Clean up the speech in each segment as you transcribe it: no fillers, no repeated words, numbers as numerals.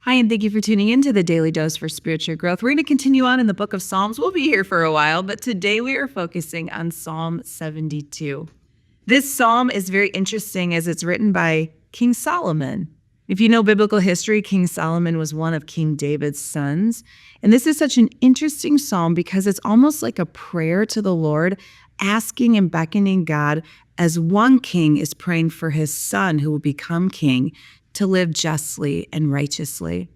Hi, and thank you for tuning in to the Daily Dose for Spiritual Growth. We're going to continue on in the book of Psalms. We'll be here for a while, but today we are focusing on Psalm 72. This psalm is very interesting as it's written by King Solomon. If you know biblical history, King Solomon was one of King David's sons. And this is such an interesting psalm because it's almost like a prayer to the Lord, asking and beckoning God as one king is praying for his son who will become king to live justly and righteously.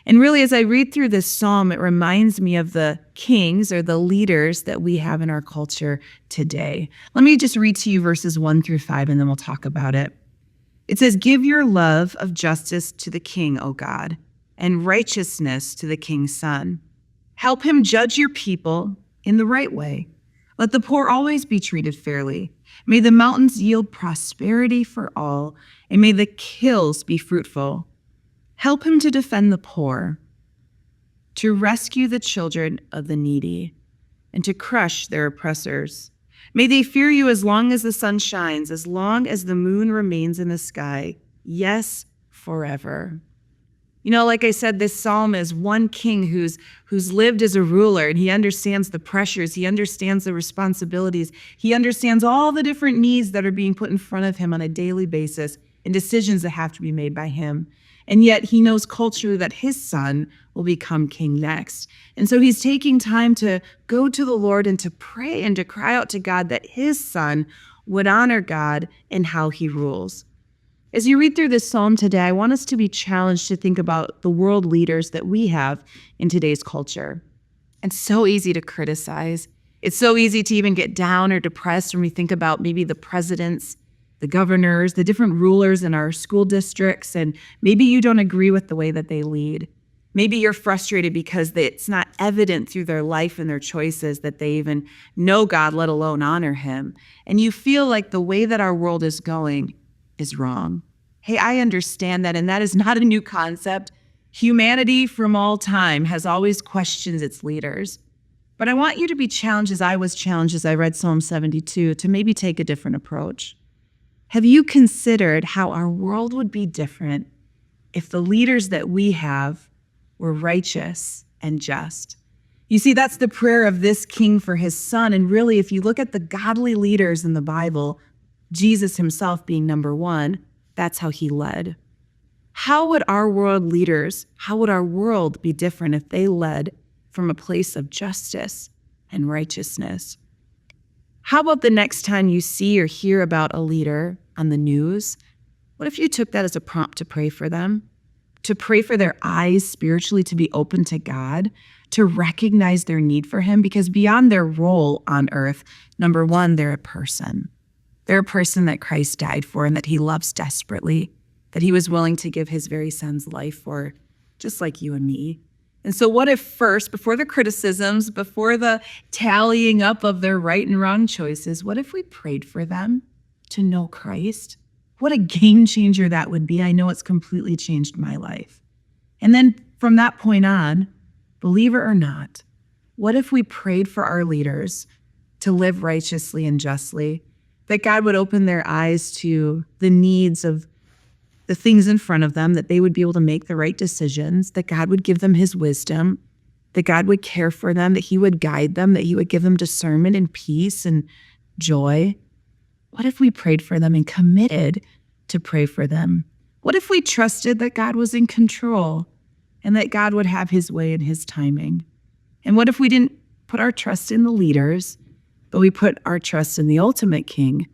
And really, as I read through this psalm, it reminds me of the kings or the leaders that we have in our culture today. Let me just read to you verses 1-5, and then we'll talk about it. It says, "Give your love of justice to the king, O God, and righteousness to the king's son. Help him judge your people in the right way. Let the poor always be treated fairly. May the mountains yield prosperity for all, and may the hills be fruitful. Help him to defend the poor, to rescue the children of the needy, and to crush their oppressors. May they fear you as long as the sun shines, as long as the moon remains in the sky. Yes, forever." You know, like I said, this psalm is one king who's lived as a ruler, and he understands the pressures, he understands the responsibilities, he understands all the different needs that are being put in front of him on a daily basis and decisions that have to be made by him. And yet he knows culturally that his son will become king next. And so he's taking time to go to the Lord and to pray and to cry out to God that his son would honor God in how he rules. As you read through this psalm today, I want us to be challenged to think about the world leaders that we have in today's culture. It's so easy to criticize. It's so easy to even get down or depressed when we think about maybe the presidents, the governors, the different rulers in our school districts, and maybe you don't agree with the way that they lead. Maybe you're frustrated because it's not evident through their life and their choices that they even know God, let alone honor him. And you feel like the way that our world is going is wrong. Hey, I understand that, and that is not a new concept. Humanity from all time has always questioned its leaders. But I want you to be challenged, as I was challenged as I read Psalm 72, to maybe take a different approach. Have you considered how our world would be different if the leaders that we have were righteous and just? You see, that's the prayer of this king for his son. And really, if you look at the godly leaders in the Bible, Jesus himself being number one, that's how he led. How would our world leaders, how would our world be different if they led from a place of justice and righteousness? How about the next time you see or hear about a leader on the news? What if you took that as a prompt to pray for them? To pray for their eyes spiritually to be open to God, to recognize their need for him, because beyond their role on earth, number one, they're a person. They're a person that Christ died for and that he loves desperately, that he was willing to give his very son's life for, just like you and me. And so what if first, before the criticisms, before the tallying up of their right and wrong choices, what if we prayed for them to know Christ? What a game changer that would be. I know it's completely changed my life. And then from that point on, believer or not, what if we prayed for our leaders to live righteously and justly, that God would open their eyes to the needs of the things in front of them, that they would be able to make the right decisions, that God would give them his wisdom, that God would care for them, that he would guide them, that he would give them discernment and peace and joy. What if we prayed for them and committed to pray for them? What if we trusted that God was in control and that God would have his way in his timing? And what if we didn't put our trust in the leaders, but we put our trust in the ultimate king,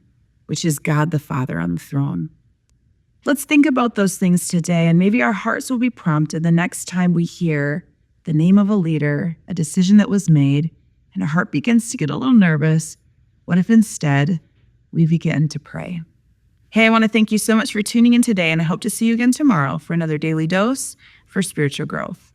which is God the Father on the throne? Let's think about those things today, and maybe our hearts will be prompted the next time we hear the name of a leader, a decision that was made, and our heart begins to get a little nervous. What if instead we begin to pray? Hey, I want to thank you so much for tuning in today, and I hope to see you again tomorrow for another Daily Dose for Spiritual Growth.